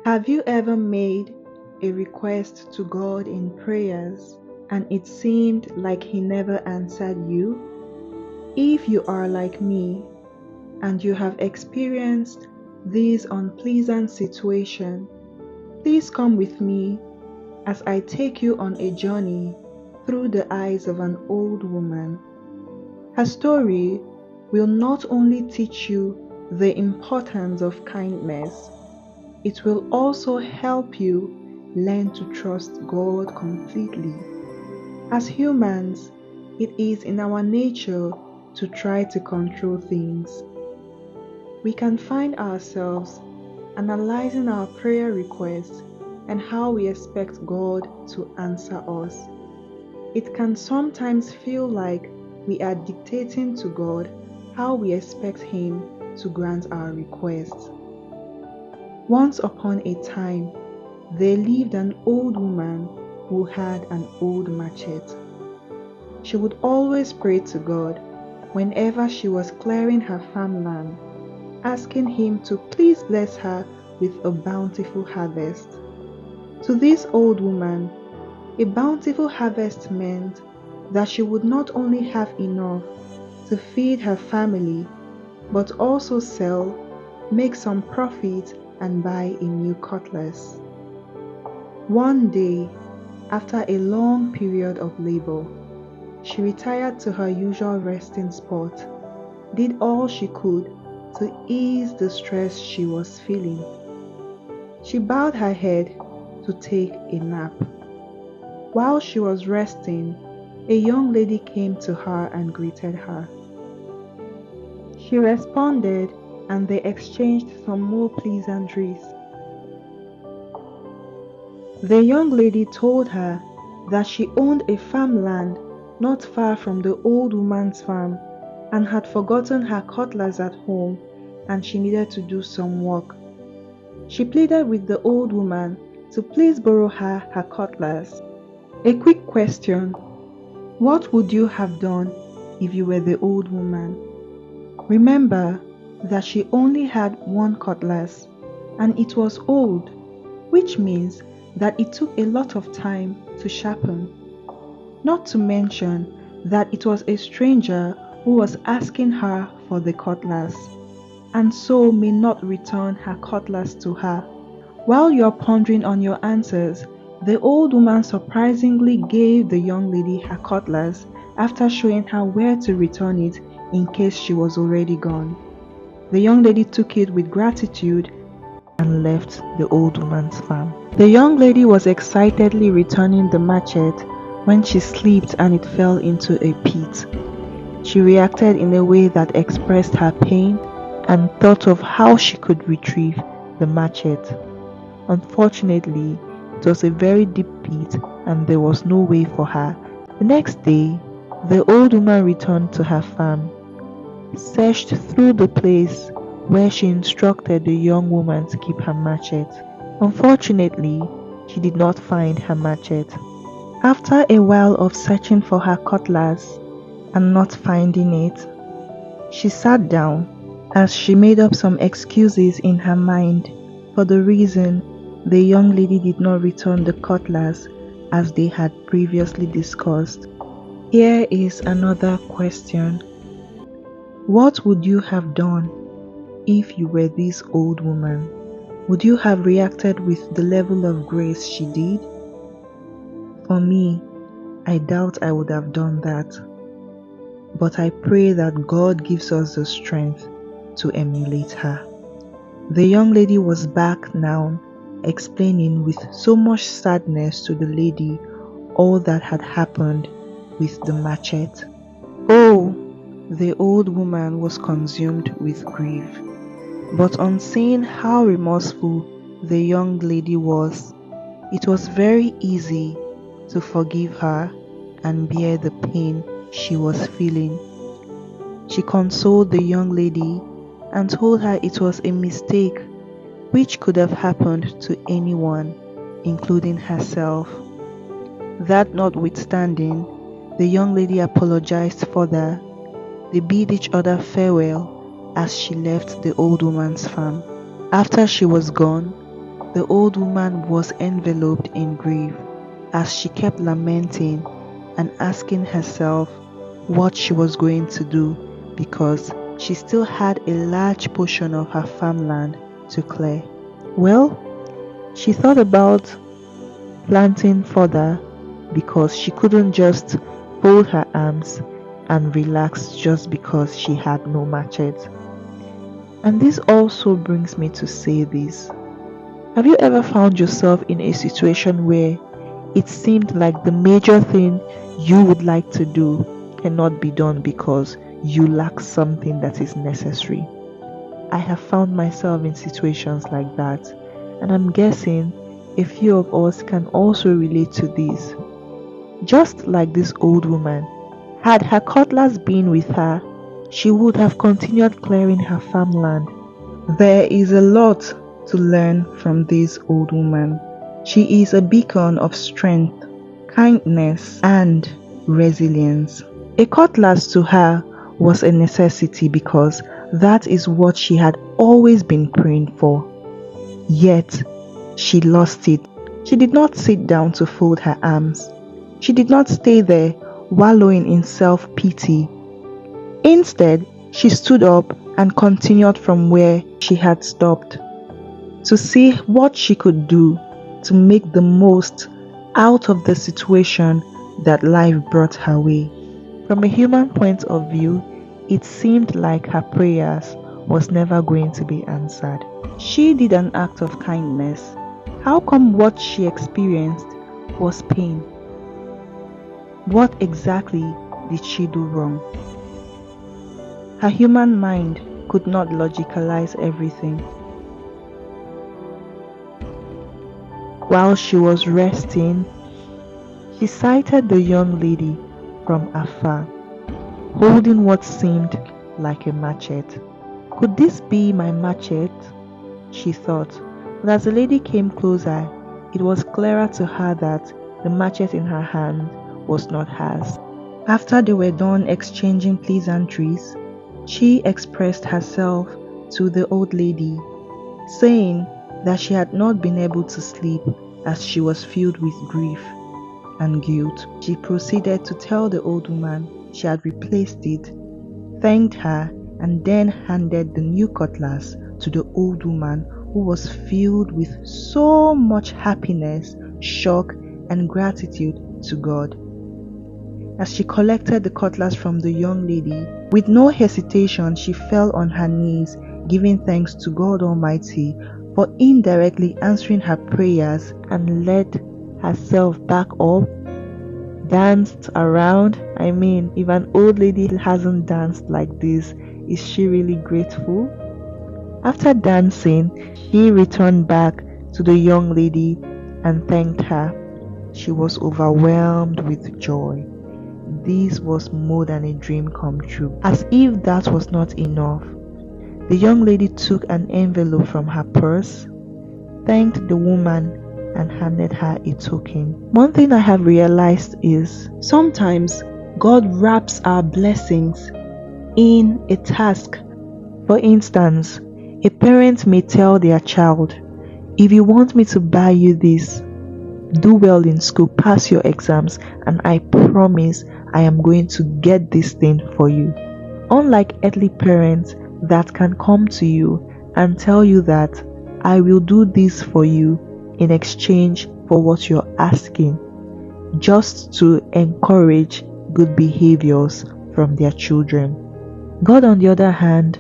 Have you ever made a request to God in prayers and it seemed like He never answered you? If you are like me and you have experienced this unpleasant situation, please come with me as I take you on a journey through the eyes of an old woman. Her story will not only teach you the importance of kindness, it will also help you learn to trust God completely. As humans, it is in our nature to try to control things. We can find ourselves analyzing our prayer requests and how we expect God to answer us. It can sometimes feel like we are dictating to God how we expect Him to grant our requests. Once upon a time, there lived an old woman who had an old machete. She would always pray to God whenever she was clearing her farmland, asking Him to please bless her with a bountiful harvest. To this old woman, a bountiful harvest meant that she would not only have enough to feed her family, but also sell, make some profit, and buy a new cutlass. One day, after a long period of labor, she retired to her usual resting spot, did all she could to ease the stress she was feeling. She bowed her head to take a nap. While she was resting, a young lady came to her and greeted her. She responded and they exchanged some more pleasantries. The young lady told her that she owned a farmland not far from the old woman's farm and had forgotten her cutlass at home and she needed to do some work. She pleaded with the old woman to please borrow her cutlass. A quick question: what would you have done if you were the old woman? Remember that she only had one cutlass and it was old, which means that it took a lot of time to sharpen. Not to mention that it was a stranger who was asking her for the cutlass, and so may not return her cutlass to her. While you're pondering on your answers, the old woman surprisingly gave the young lady her cutlass after showing her where to return it in case she was already gone. The young lady took it with gratitude and left the old woman's farm. The young lady was excitedly returning the machete when she slipped and it fell into a pit. She reacted in a way that expressed her pain and thought of how she could retrieve the machete. Unfortunately, it was a very deep pit and there was no way for her. The next day, the old woman returned to her farm, searched through the place where she instructed the young woman to keep her machete. Unfortunately, she did not find her machete. After a while of searching for her cutlass and not finding it, she sat down as she made up some excuses in her mind for the reason the young lady did not return the cutlass as they had previously discussed. Here is another question. What would you have done if you were this old woman? Would you have reacted with the level of grace she did? For me, I doubt I would have done that. But I pray that God gives us the strength to emulate her. The young lady was back now, explaining with so much sadness to the lady all that had happened with the machete. Oh, the old woman was consumed with grief. But on seeing how remorseful the young lady was, it was very easy to forgive her and bear the pain she was feeling. She consoled the young lady and told her it was a mistake which could have happened to anyone, including herself. That notwithstanding, the young lady apologized further. They bid each other farewell as she left the old woman's farm. After she was gone, The old woman was enveloped in grief as she kept lamenting and asking herself what she was going to do because she still had a large portion of her farmland to clear. Well, she thought about planting further because she couldn't just fold her arms and relax just because she had no machete. And this also brings me to say this. Have you ever found yourself in a situation where it seemed like the major thing you would like to do cannot be done because you lack something that is necessary? I have found myself in situations like that, and I'm guessing a few of us can also relate to this. Just like this old woman, had her cutlass been with her, she would have continued clearing her farmland. There is a lot to learn from this old woman. She is a beacon of strength, kindness, and resilience. A cutlass to her was a necessity because that is what she had always been praying for. Yet, she lost it. She did not sit down to fold her arms. She did not stay there wallowing in self-pity. Instead, she stood up and continued from where she had stopped to see what she could do to make the most out of the situation that life brought her way. From a human point of view, it seemed like her prayers was never going to be answered. She did an act of kindness. How come what she experienced was pain? What exactly did she do wrong? Her human mind could not logicalize everything. While she was resting, she sighted the young lady from afar, holding what seemed like a machete. Could this be my machete? She thought, but as the lady came closer, it was clearer to her that the machete in her hand was not hers. After they were done exchanging pleasantries, she expressed herself to the old lady, saying that she had not been able to sleep as she was filled with grief and guilt. She proceeded to tell the old woman she had replaced it, thanked her, and then handed the new cutlass to the old woman, who was filled with so much happiness, shock, and gratitude to God. As she collected the cutlass from the young lady, with no hesitation she fell on her knees, giving thanks to God Almighty for indirectly answering her prayers, and led herself back up, danced around. I mean, if an old lady hasn't danced like this, is she really grateful? After dancing, she returned back to the young lady and thanked her. She was overwhelmed with joy. This was more than a dream come true. As if that was not enough, the young lady took an envelope from her purse, thanked the woman, and handed her a token. One thing I have realized is sometimes God wraps our blessings in a task. For instance, a parent may tell their child, if you want me to buy you this, do well in school, pass your exams, and I promise I am going to get this thing for you. Unlike earthly parents that can come to you and tell you that I will do this for you in exchange for what you're asking, just to encourage good behaviors from their children. God, on the other hand,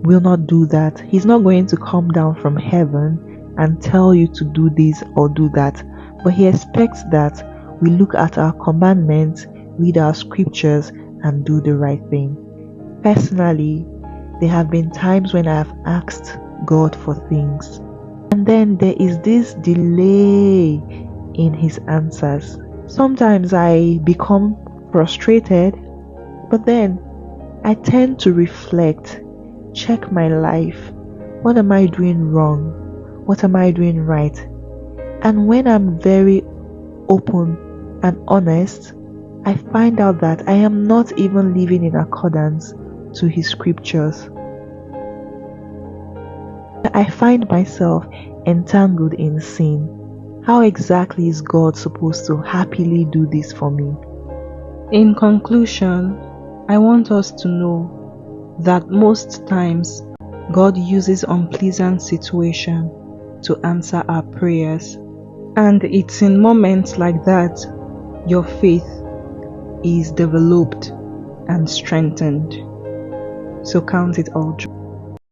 will not do that. He's not going to come down from heaven and tell you to do this or do that, but He expects that we look at our commandments, read our scriptures, and do the right thing. Personally, there have been times when I have asked God for things, and then there is this delay in His answers. Sometimes I become frustrated, but then I tend to reflect, check my life. What am I doing wrong? What am I doing right? And when I'm very open and honest, I find out that I am not even living in accordance to His scriptures. I find myself entangled in sin. How exactly is God supposed to happily do this for me? In conclusion, I want us to know that most times God uses unpleasant situations to answer our prayers. And it's in moments like that your faith is developed and strengthened. So count it all joy.